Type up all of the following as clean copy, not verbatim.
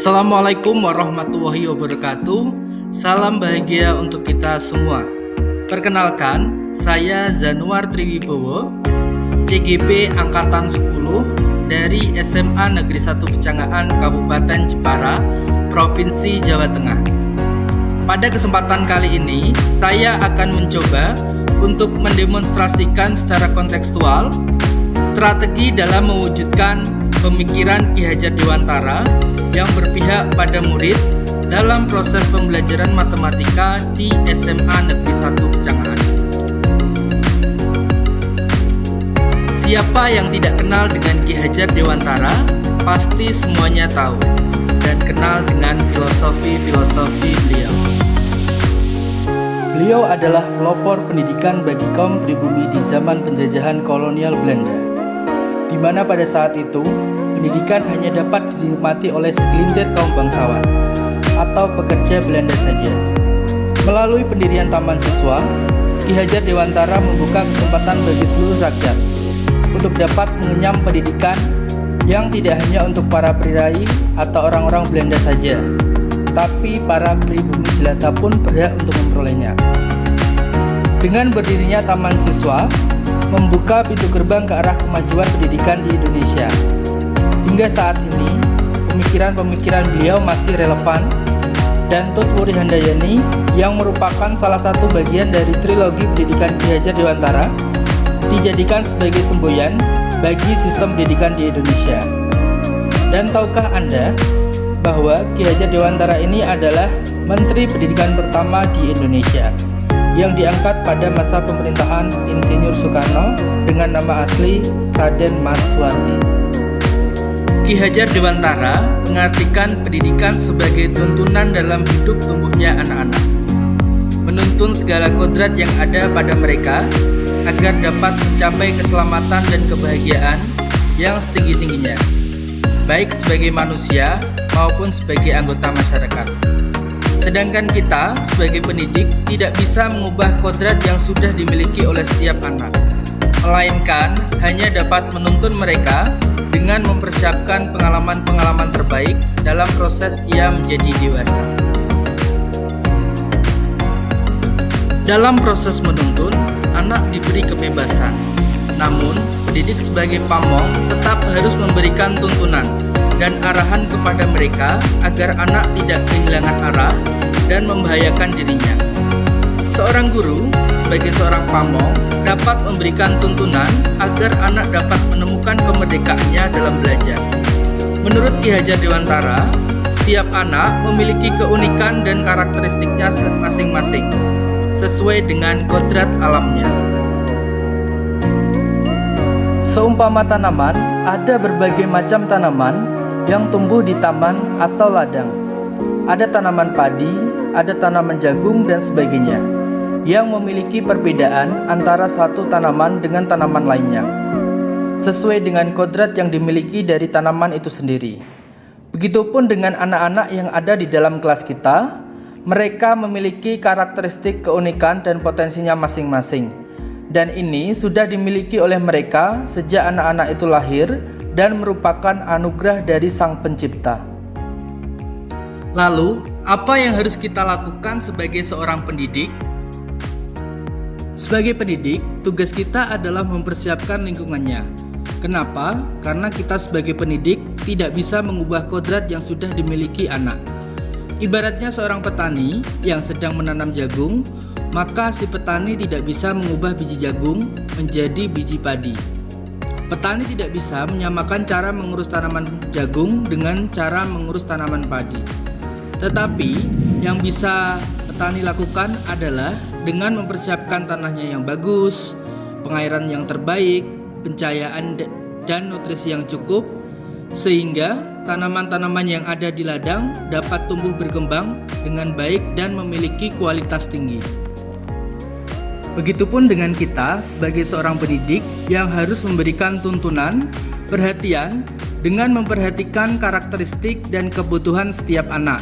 Assalamualaikum warahmatullahi wabarakatuh. Salam bahagia untuk kita semua. Perkenalkan, saya Zanuar Triwibowo, CGP Angkatan 10 dari SMA Negeri 1 Pecangaan Kabupaten Jepara, Provinsi Jawa Tengah. Pada kesempatan kali ini, saya akan mencoba untuk mendemonstrasikan secara kontekstual strategi dalam mewujudkan pemikiran Ki Hajar Dewantara yang berpihak pada murid dalam proses pembelajaran matematika di SMA Negeri 1 Pecangaan. Siapa yang tidak kenal dengan Ki Hajar Dewantara, pasti semuanya tahu dan kenal dengan filosofi beliau. Beliau adalah pelopor pendidikan bagi kaum pribumi di zaman penjajahan kolonial Belanda, di mana pada saat itu pendidikan hanya dapat dinikmati oleh segelintir kaum bangsawan atau pekerja Belanda saja. Melalui pendirian Taman Siswa, Ki Hajar Dewantara membuka kesempatan bagi seluruh rakyat untuk dapat mengenyam pendidikan yang tidak hanya untuk para prirai atau orang-orang Belanda saja, tapi para pribumi jelata pun berhak untuk memperolehnya. Dengan berdirinya Taman Siswa, membuka pintu gerbang ke arah kemajuan pendidikan di Indonesia. Hingga saat ini, pemikiran-pemikiran beliau masih relevan dan Tut Wuri Handayani yang merupakan salah satu bagian dari trilogi pendidikan Ki Hajar Dewantara dijadikan sebagai semboyan bagi sistem pendidikan di Indonesia. Dan tahukah Anda bahwa Ki Hajar Dewantara ini adalah Menteri Pendidikan pertama di Indonesia yang diangkat pada masa pemerintahan Insinyur Soekarno dengan nama asli Raden Mas Suwardi. Ki Hajar Dewantara mengartikan pendidikan sebagai tuntunan dalam hidup tumbuhnya anak-anak, menuntun segala kodrat yang ada pada mereka agar dapat mencapai keselamatan dan kebahagiaan yang setinggi-tingginya, baik sebagai manusia maupun sebagai anggota masyarakat. Sedangkan kita sebagai pendidik tidak bisa mengubah kodrat yang sudah dimiliki oleh setiap anak, melainkan hanya dapat menuntun mereka dengan mempersiapkan pengalaman-pengalaman terbaik dalam proses ia menjadi dewasa. Dalam proses menuntun, anak diberi kebebasan. Namun, pendidik sebagai pamong tetap harus memberikan tuntunan dan arahan kepada mereka agar anak tidak kehilangan arah dan membahayakan dirinya. Seorang guru sebagai seorang pamong dapat memberikan tuntunan agar anak dapat menemukan kemerdekaannya dalam belajar. Menurut Ki Hajar Dewantara, setiap anak memiliki keunikan dan karakteristiknya masing-masing sesuai dengan kodrat alamnya. Seumpama tanaman, ada berbagai macam tanaman yang tumbuh di taman atau ladang. Ada tanaman padi, ada tanaman jagung dan sebagainya, yang memiliki perbedaan antara satu tanaman dengan tanaman lainnya, sesuai dengan kodrat yang dimiliki dari tanaman itu sendiri. Begitupun dengan anak-anak yang ada di dalam kelas kita, mereka memiliki karakteristik keunikan dan potensinya masing-masing. Dan ini sudah dimiliki oleh mereka sejak anak-anak itu lahir dan merupakan anugerah dari Sang Pencipta. Lalu, apa yang harus kita lakukan sebagai seorang pendidik? Sebagai pendidik, tugas kita adalah mempersiapkan lingkungannya. Kenapa? Karena kita sebagai pendidik tidak bisa mengubah kodrat yang sudah dimiliki anak. Ibaratnya seorang petani yang sedang menanam jagung, maka si petani tidak bisa mengubah biji jagung menjadi biji padi. Petani tidak bisa menyamakan cara mengurus tanaman jagung dengan cara mengurus tanaman padi. Tetapi yang bisa petani lakukan adalah dengan mempersiapkan tanahnya yang bagus, pengairan yang terbaik, pencahayaan dan nutrisi yang cukup, sehingga tanaman-tanaman yang ada di ladang dapat tumbuh berkembang dengan baik dan memiliki kualitas tinggi. Begitupun dengan kita sebagai seorang pendidik yang harus memberikan tuntunan, perhatian dengan memperhatikan karakteristik dan kebutuhan setiap anak,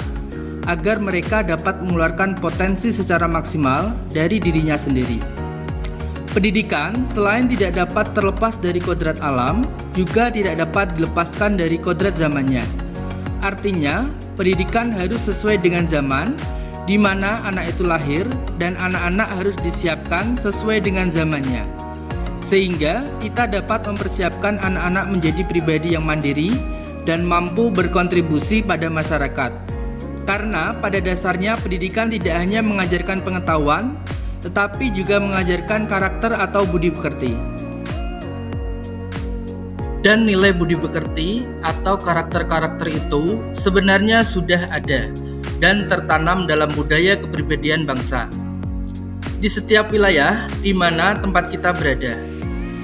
agar mereka dapat mengeluarkan potensi secara maksimal dari dirinya sendiri. Pendidikan selain tidak dapat terlepas dari kodrat alam, juga tidak dapat dilepaskan dari kodrat zamannya. Artinya, pendidikan harus sesuai dengan zaman di mana anak itu lahir dan anak-anak harus disiapkan sesuai dengan zamannya. Sehingga kita dapat mempersiapkan anak-anak menjadi pribadi yang mandiri dan mampu berkontribusi pada masyarakat. Karena pada dasarnya pendidikan tidak hanya mengajarkan pengetahuan, tetapi juga mengajarkan karakter atau budi pekerti. Dan nilai budi pekerti atau karakter-karakter itu sebenarnya sudah ada dan tertanam dalam budaya kepribadian bangsa di setiap wilayah di mana tempat kita berada.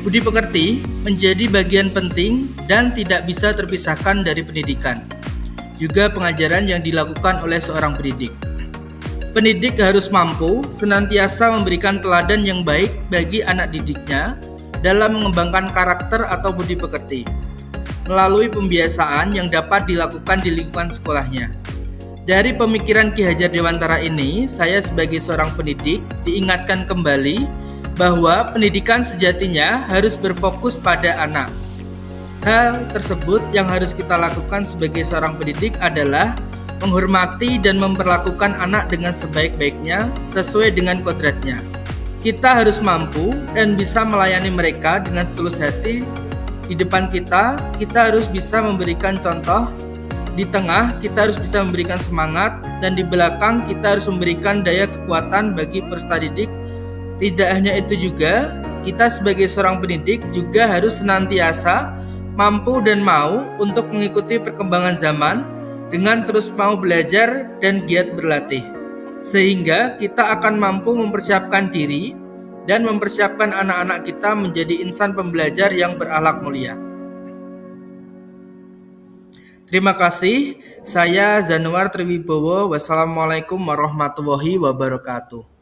Budi pekerti menjadi bagian penting dan tidak bisa terpisahkan dari pendidikan, juga pengajaran yang dilakukan oleh seorang pendidik. Pendidik harus mampu senantiasa memberikan teladan yang baik bagi anak didiknya dalam mengembangkan karakter atau budi pekerti melalui pembiasaan yang dapat dilakukan di lingkungan sekolahnya. Dari pemikiran Ki Hajar Dewantara ini, saya sebagai seorang pendidik diingatkan kembali bahwa pendidikan sejatinya harus berfokus pada anak. Hal tersebut yang harus kita lakukan sebagai seorang pendidik adalah menghormati dan memperlakukan anak dengan sebaik-baiknya sesuai dengan kodratnya. Kita harus mampu dan bisa melayani mereka dengan setulus hati. Di depan kita harus bisa memberikan contoh. Di tengah, kita harus bisa memberikan semangat, dan di belakang kita harus memberikan daya kekuatan bagi peserta didik. Tidak hanya itu juga, kita sebagai seorang pendidik juga harus senantiasa mampu dan mau untuk mengikuti perkembangan zaman dengan terus mau belajar dan giat berlatih. Sehingga kita akan mampu mempersiapkan diri dan mempersiapkan anak-anak kita menjadi insan pembelajar yang berakhlak mulia. Terima kasih, saya Zanuar Triwibowo. Wassalamualaikum warahmatullahi wabarakatuh.